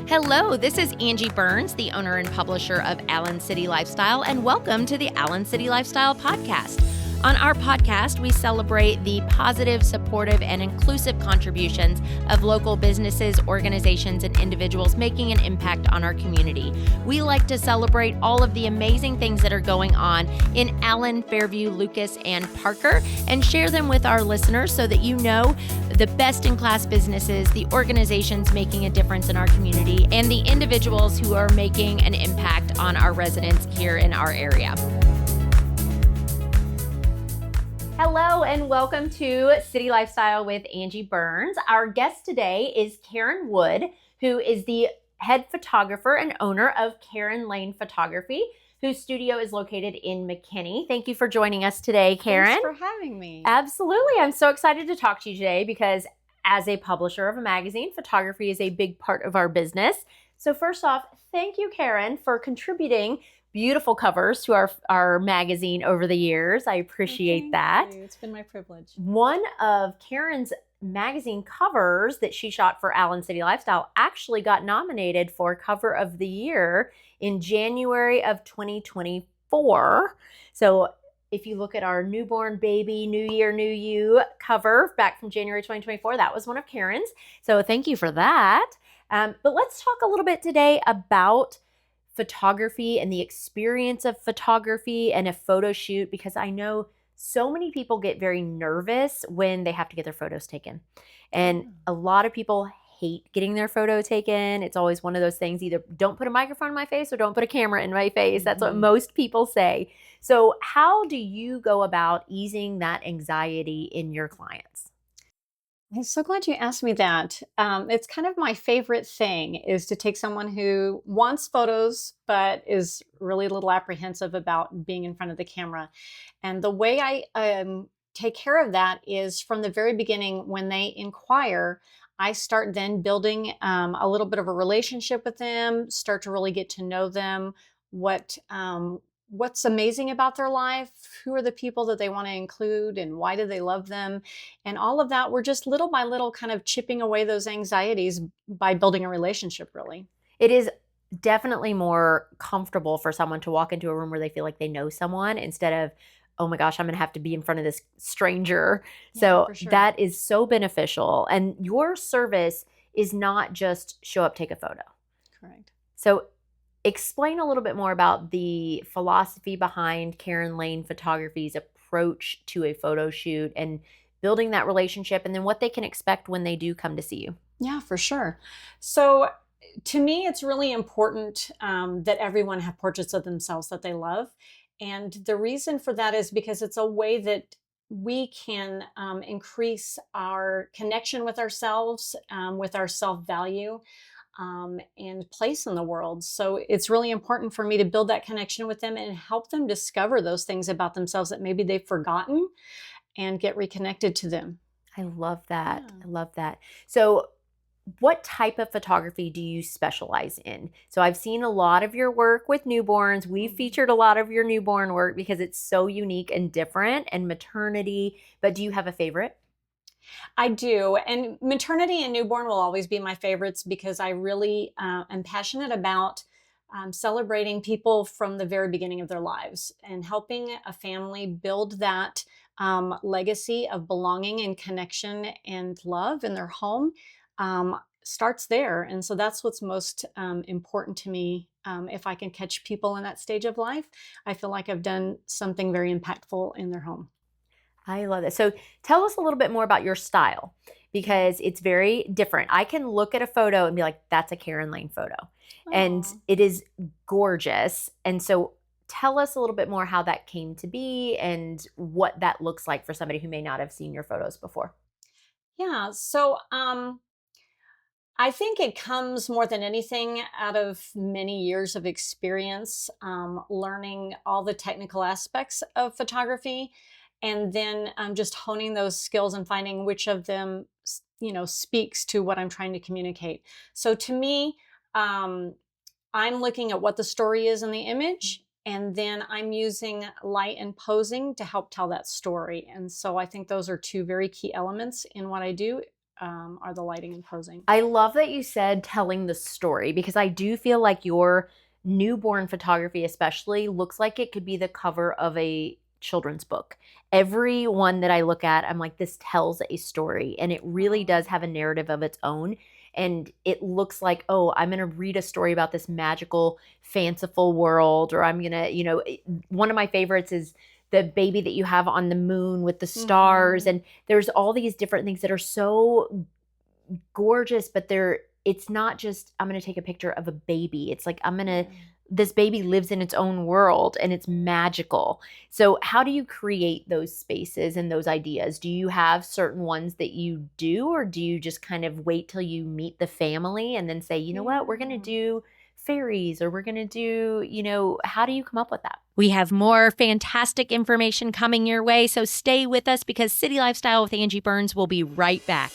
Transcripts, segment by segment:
Hello, this is Angie Burns, the owner and publisher of Allen City Lifestyle, and welcome to the Allen City Lifestyle podcast. On our podcast, we celebrate the positive, supportive, and inclusive contributions of local businesses, organizations, and individuals making an impact on our community. We like to celebrate all of the amazing things that are going on in Allen, Fairview, Lucas, and Parker, and share them with our listeners so that you know the best-in-class businesses, the organizations making a difference in our community, and the individuals who are making an impact on our residents here in our area. Hello and welcome to City Lifestyle with Angie Burns. Our guest today is Karen Wood, who is the head photographer and owner of Laine Photography, whose studio is located in McKinney. Thank you for joining us today, Karen. Thanks for having me. Absolutely. I'm so excited to talk to you today because as a publisher of a magazine, photography is a big part of our business. So first off, thank you, Karen, for contributing beautiful covers to our magazine over the years. I appreciate that. Thank you. It's been my privilege. One of Karen's magazine covers that she shot for Allen City Lifestyle actually got nominated for Cover of the Year in January of 2024. So if you look at our newborn baby, New Year, New You cover back from January 2024, that was one of Karen's. So thank you for that. But let's talk a little bit today about photography and the experience of photography and a photo shoot, because I know so many people get very nervous when they have to get their photos taken. And a lot of people hate getting their photo taken. It's always one of those things, either don't put a microphone in my face or don't put a camera in my face. That's what most people say. So how do you go about easing that anxiety in your clients? I'm so glad you asked me that. It's kind of my favorite thing is to take someone who wants photos but is really a little apprehensive about being in front of the camera. And the way I take care of that is from the very beginning when they inquire, I start then building a little bit of a relationship with them, start to really get to know them, what's amazing about their life, who are the people that they want to include, and why do they love them, and all of that. We're just little by little kind of chipping away those anxieties by building a relationship, really. It is definitely more comfortable for someone to walk into a room where they feel like they know someone instead of, oh my gosh, I'm going to have to be in front of this stranger. Yeah, so for sure. That is so beneficial. And your service is not just show up, take a photo. Correct. So explain a little bit more about the philosophy behind Laine Photography's approach to a photo shoot and building that relationship, and then what they can expect when they do come to see you. Yeah, for sure. So to me, it's really important that everyone have portraits of themselves that they love. And the reason for that is because it's a way that we can increase our connection with ourselves, with our self-value, and place in the world. So it's really important for me to build that connection with them and help them discover those things about themselves that maybe they've forgotten and get reconnected to them. I love that. Yeah. I love that. So what type of photography do you specialize in? So I've seen a lot of your work with newborns. We've featured a lot of your newborn work because it's so unique and different, and maternity. But do you have a favorite? I do. And maternity and newborn will always be my favorites because I really am passionate about celebrating people from the very beginning of their lives and helping a family build that legacy of belonging and connection and love in their home starts there. And so that's what's most important to me. If I can catch people in that stage of life, I feel like I've done something very impactful in their home. I love it. So tell us a little bit more about your style, because it's very different. I can look at a photo and be like, that's a Laine photo. Aww. And it is gorgeous. And so tell us a little bit more how that came to be and what that looks like for somebody who may not have seen your photos before. Yeah. So I think it comes more than anything out of many years of experience, learning all the technical aspects of photography, and then just honing those skills and finding which of them, speaks to what I'm trying to communicate. So to me, I'm looking at what the story is in the image, and then I'm using light and posing to help tell that story. And so I think those are two very key elements in what I do. are the lighting and posing. I love that you said telling the story, because I do feel like your newborn photography especially looks like it could be the cover of a children's book. Every one that I look at, I'm like, this tells a story, and it really does have a narrative of its own. And it looks like, oh, I'm going to read a story about this magical, fanciful world, or I'm going to, one of my favorites is the baby that you have on the moon with the stars. And there's all these different things that are so gorgeous, but it's not just I'm going to take a picture of a baby. It's like this baby lives in its own world and it's magical. So how do you create those spaces and those ideas? Do you have certain ones that you do, or do you just kind of wait till you meet the family and then say, you know what, we're going to do fairies, or we're going to do, how do you come up with that? We have more fantastic information coming your way, so stay with us, because City Lifestyle with Angi Burns will be right back.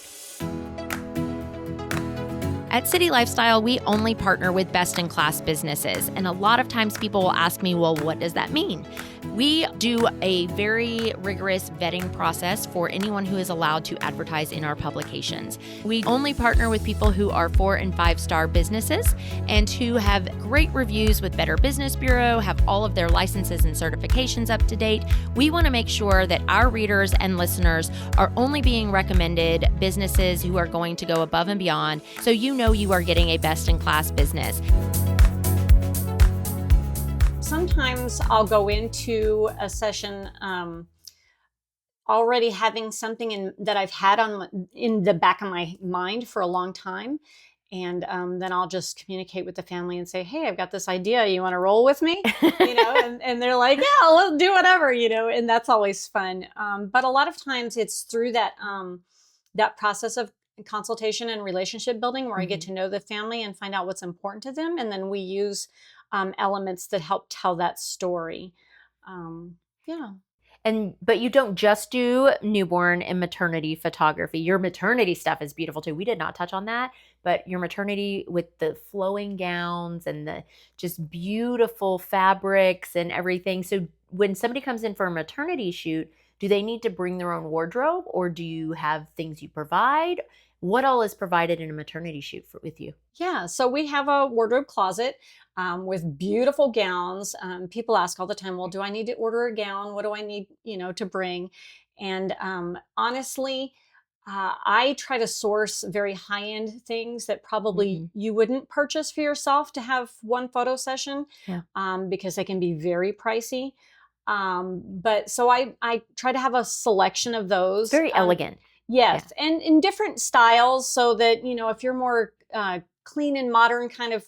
At City Lifestyle, we only partner with best-in-class businesses. And a lot of times people will ask me, well, what does that mean? We do a very rigorous vetting process for anyone who is allowed to advertise in our publications. We only partner with people who are 4- and 5-star businesses and who have great reviews with Better Business Bureau, have all of their licenses and certifications up to date. We want to make sure that our readers and listeners are only being recommended businesses who are going to go above and beyond, so you know you are getting a best-in-class business. Sometimes I'll go into a session already having something that I've had in the back of my mind for a long time. And then I'll just communicate with the family and say, hey, I've got this idea. You want to roll with me? And they're like, yeah, let's do whatever, and that's always fun. But a lot of times it's through that process of consultation and relationship building where I get to know the family and find out what's important to them. And then we use elements that help tell that story. But you don't just do newborn and maternity photography. Your maternity stuff is beautiful too. We did not touch on that, but your maternity with the flowing gowns and the just beautiful fabrics and everything. So when somebody comes in for a maternity shoot, do they need to bring their own wardrobe, or do you have things you provide? What all is provided in a maternity shoot with you? Yeah, so we have a wardrobe closet with beautiful gowns. People ask all the time, well, do I need to order a gown? What do I need, to bring? And honestly, I try to source very high-end things that probably you wouldn't purchase for yourself to have one photo session, because they can be very pricey. But so I try to have a selection of those. Very elegant. Yes, and in different styles, so that, if you're more clean and modern kind of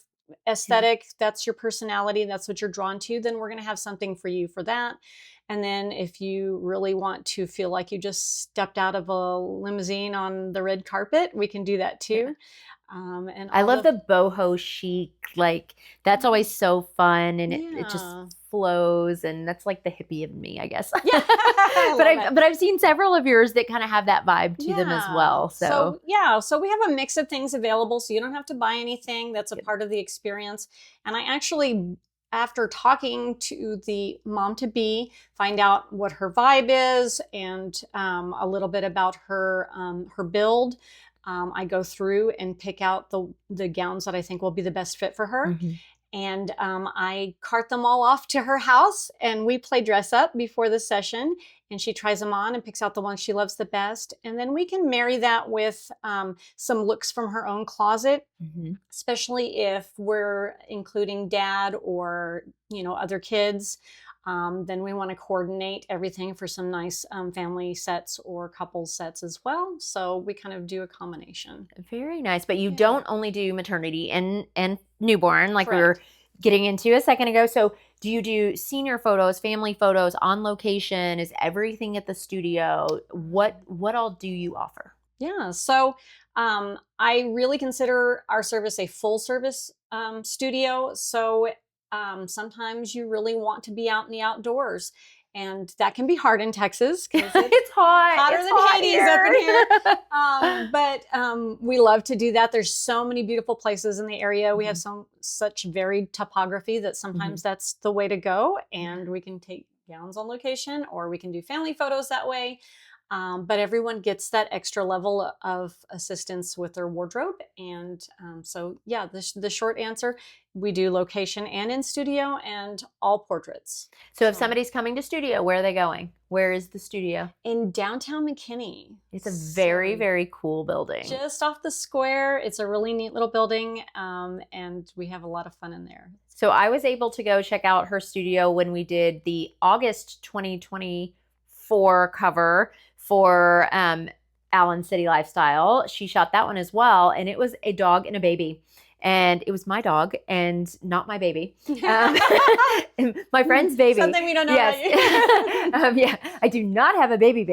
aesthetic, that's your personality, that's what you're drawn to, then we're going to have something for you for that. And then if you really want to feel like you just stepped out of a limousine on the red carpet, we can do that too. And I love the boho chic, like that's always so fun, and it just flows, and that's like the hippie of me, I guess. Yeah, but I've seen several of yours that kind of have that vibe to them as well. So we have a mix of things available, so you don't have to buy anything. That's a part of the experience. And I actually, after talking to the mom-to-be, find out what her vibe is and a little bit about her build. I go through and pick out the gowns that I think will be the best fit for her. And I cart them all off to her house, and we play dress up before the session, and she tries them on and picks out the ones she loves the best. And then we can marry that with some looks from her own closet, especially if we're including dad or, other kids. Then we want to coordinate everything for some nice family sets or couple sets as well. So we kind of do a combination. Very nice. But you don't only do maternity and newborn, like we were Correct. getting into a second ago. So do you do senior photos, family photos, on location? Is everything at the studio? What all do you offer? Yeah. So I really consider our service a full service studio. So sometimes you really want to be out in the outdoors, and that can be hard in Texas because it's hot. Hotter it's than hot Hades here. up in here. But we love to do that. There's so many beautiful places in the area. We have such varied topography that sometimes that's the way to go, and we can take gowns on location, or we can do family photos that way. But everyone gets that extra level of assistance with their wardrobe. And so, yeah, the short answer, we do location and in studio and all portraits. So if somebody's coming to studio, where are they going? Where is the studio? In downtown McKinney. It's a very, very cool building. Just off the square. It's a really neat little building, and we have a lot of fun in there. So I was able to go check out her studio when we did the August 2024 cover for Allen City Lifestyle. She shot that one as well, and it was a dog and a baby. And it was my dog and not my baby. My friend's baby. Something we don't know about you. Yeah, I do not have a baby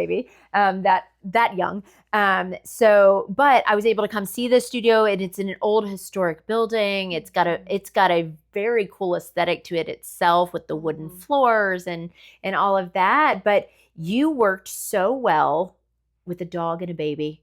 that young. But I was able to come see the studio, and it's in an old historic building. It's got a very cool aesthetic to it itself with the wooden floors and all of that. But you worked so well with a dog and a baby.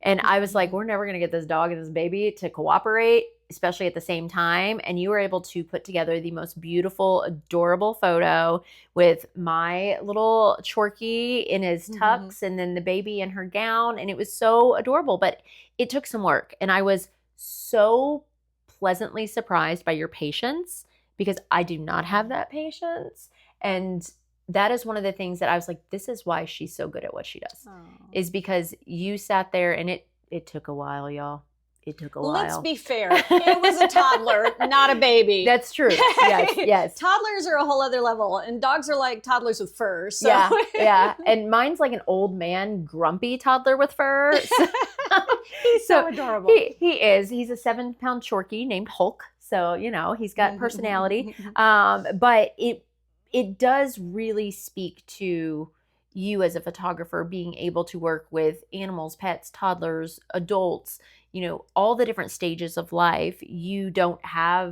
And I was like, we're never going to get this dog and this baby to cooperate, especially at the same time. And you were able to put together the most beautiful, adorable photo with my little Chorky in his tux and then the baby in her gown. And it was so adorable, but it took some work. And I was so pleasantly surprised by your patience, because I do not have that patience. And that is one of the things that I was like, this is why she's so good at what she does, is because you sat there, and it took a while, y'all. It took a while. Let's be fair. It was a toddler, not a baby. That's true. Yes. Toddlers are a whole other level, and dogs are like toddlers with fur. So. Yeah. And mine's like an old man, grumpy toddler with fur. He's so adorable. He is. He's a 7-pound Chorky named Hulk. So, he's got personality. But it does really speak to you as a photographer being able to work with animals, pets, toddlers, adults, all the different stages of life. You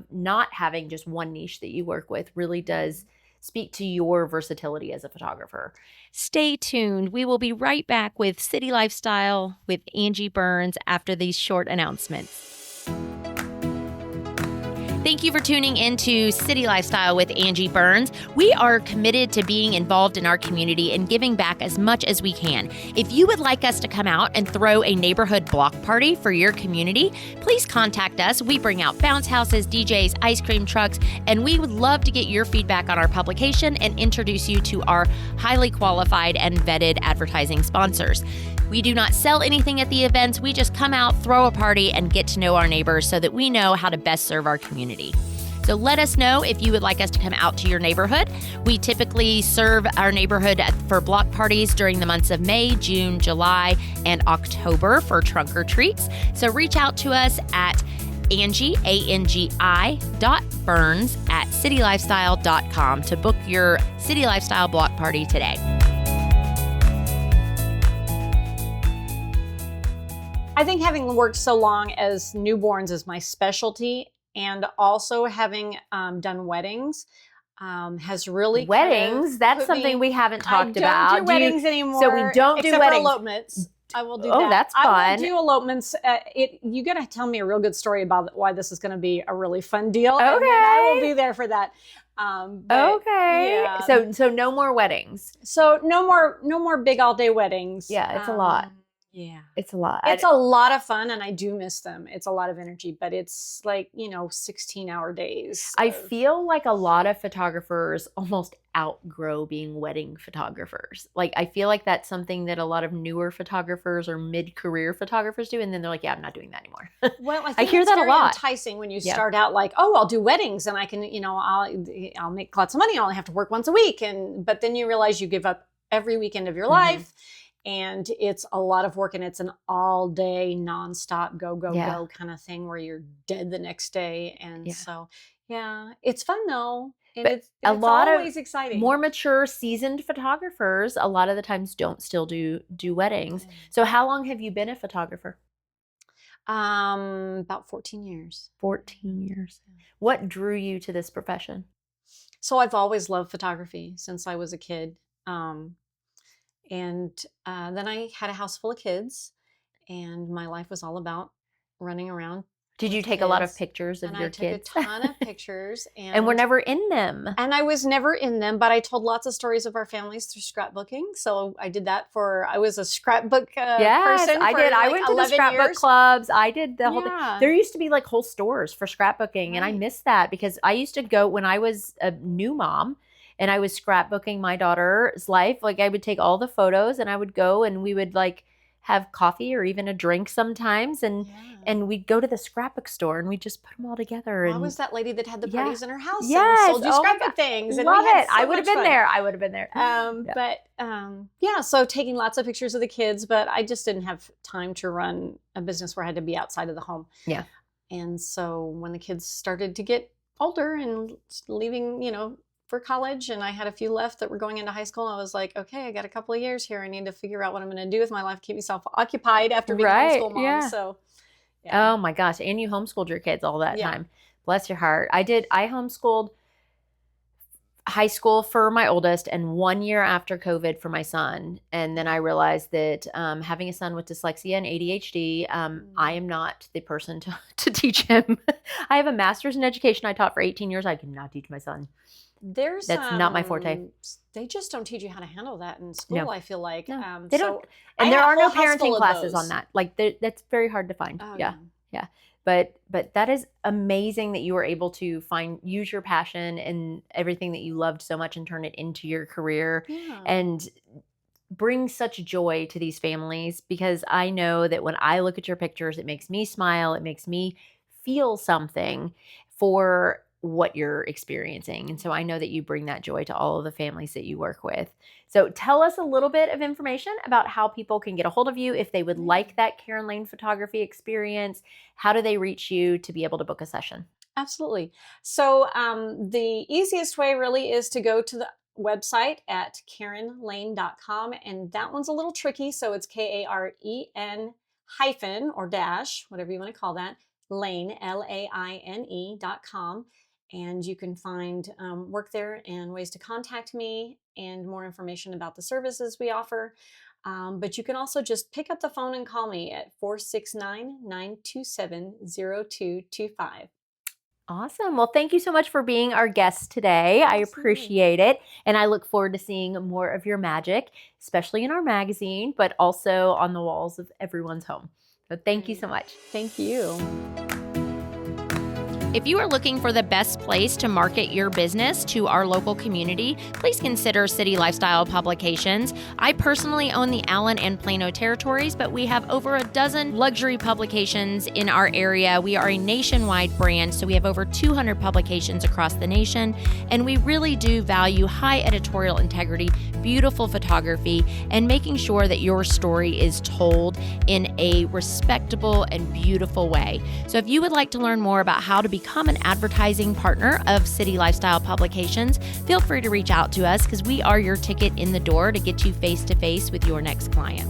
not having just one niche that you work with really does speak to your versatility as a photographer. Stay tuned. We will be right back with City Lifestyle with Angi Burns after these short announcements. Thank you for tuning into City Lifestyle with Angi Burns. We are committed to being involved in our community and giving back as much as we can. If you would like us to come out and throw a neighborhood block party for your community, please contact us. We bring out bounce houses, DJs, ice cream trucks, and we would love to get your feedback on our publication and introduce you to our highly qualified and vetted advertising sponsors. We do not sell anything at the events. We just come out, throw a party, and get to know our neighbors so that we know how to best serve our community. So let us know if you would like us to come out to your neighborhood. We typically serve our neighborhood for block parties during the months of May, June, July, and October for trunk or treats. So reach out to us at Angi, ANGI.Burns at citylifestyle.com to book your City Lifestyle block party today. I think having worked so long as newborns is my specialty, and also having done weddings has really that's something we haven't talked about. I don't do weddings anymore. So we don't do weddings. For elopements. I will do that. Oh, that's fun. I will do elopements. You got to tell me a real good story about why this is going to be a really fun deal. Okay. And then I will be there for that. Okay. Yeah. So no more weddings. So no more big all day weddings. Yeah, it's a lot. Yeah. It's a lot. It's a lot of fun, and I do miss them. It's a lot of energy, but it's like, 16-hour days. I feel like a lot of photographers almost outgrow being wedding photographers. Like, I feel like that's something that a lot of newer photographers or mid-career photographers do, and then they're like, yeah, I'm not doing that anymore. Well, I hear it's that very a lot. Enticing when you start out like, oh, I'll do weddings, and I can, I'll make lots of money. I only have to work once a week, but then you realize you give up every weekend of your life. And it's a lot of work, and it's an all day nonstop go kind of thing where you're dead the next day. And so, it's fun though. And it's always exciting. More mature, seasoned photographers a lot of the times don't still do weddings. So how long have you been a photographer? About 14 years. 14 years. What drew you to this profession? So I've always loved photography since I was a kid. And then I had a house full of kids, and my life was all about running around Did you with take a lot of kids, pictures of and your I took kids? a ton of pictures, And we're never in them. and I was never in them, but I told lots of stories of our families through scrapbooking. So I did that I was a scrapbook Yes, person I for did. I like went to the 11 scrapbook years. clubs. I did the whole thing. Yeah, There used to be like whole stores for scrapbooking, and I right. miss that because I used to go when I was a new mom and I was scrapbooking my daughter's life. Like I would take all the photos and I would go and we would like have coffee or even a drink sometimes Yeah. and we'd go to the scrapbook store and we'd just put them all together Well, I and was that lady that had the yeah. parties in her house and Yes. sold you Oh my God. scrapbook things, and we Love had it. I so would have much been fun. there. I would have been there. Yeah. Yeah, so taking lots of pictures of the kids, but I just didn't have time to run a business where I had to be outside of the home. Yeah. And so when the kids started to get older and leaving, for college, and I had a few left that were going into high school, I was like, okay, I got a couple of years here. I need to figure out what I'm going to do with my life, keep myself occupied after being a Right. homeschool mom. Yeah. So, yeah. Oh my gosh. And you homeschooled your kids all that Yeah. time. Bless your heart. I did. I homeschooled high school for my oldest and 1 year after COVID for my son. And then I realized that having a son with dyslexia and ADHD, I am not the person to teach him. I have a master's in education. I taught for 18 years. I cannot teach my son. That's not my forte. They just don't teach you how to handle that in school. No. I feel like No, they don't. I And there had a are no whole house full parenting of classes on those. that. Like that's very hard to find. Oh, Yeah. But that is amazing that you were able to use your passion and everything that you loved so much and turn it into your career Yeah. and bring such joy to these families, because I know that when I look at your pictures, it makes me smile. It makes me feel something for what you're experiencing. And so I know that you bring that joy to all of the families that you work with. So tell us a little bit of information about how people can get a hold of you if they would like that Karen Laine photography experience. How do they reach you to be able to book a session? Absolutely. So the easiest way really is to go to the website at KarenLaine.com, and that one's a little tricky. So it's KAREN hyphen or dash, whatever you want to call that, Laine, LAINE.com. And you can find work there and ways to contact me and more information about the services we offer. But you can also just pick up the phone and call me at 469-927-0225. Awesome. Well, thank you so much for being our guest today. I appreciate it. And I look forward to seeing more of your magic, especially in our magazine, but also on the walls of everyone's home. So thank you so much. Thank you. If you are looking for the best place to market your business to our local community, please consider City Lifestyle Publications. I personally own the Allen and Plano territories, but we have over a dozen luxury publications in our area. We are a nationwide brand, so we have over 200 publications across the nation, and we really do value high editorial integrity, beautiful photography, and making sure that your story is told in a respectable and beautiful way. So if you would like to learn more about how to become an advertising partner of City Lifestyle Publications, feel free to reach out to us because we are your ticket in the door to get you face to face with your next client.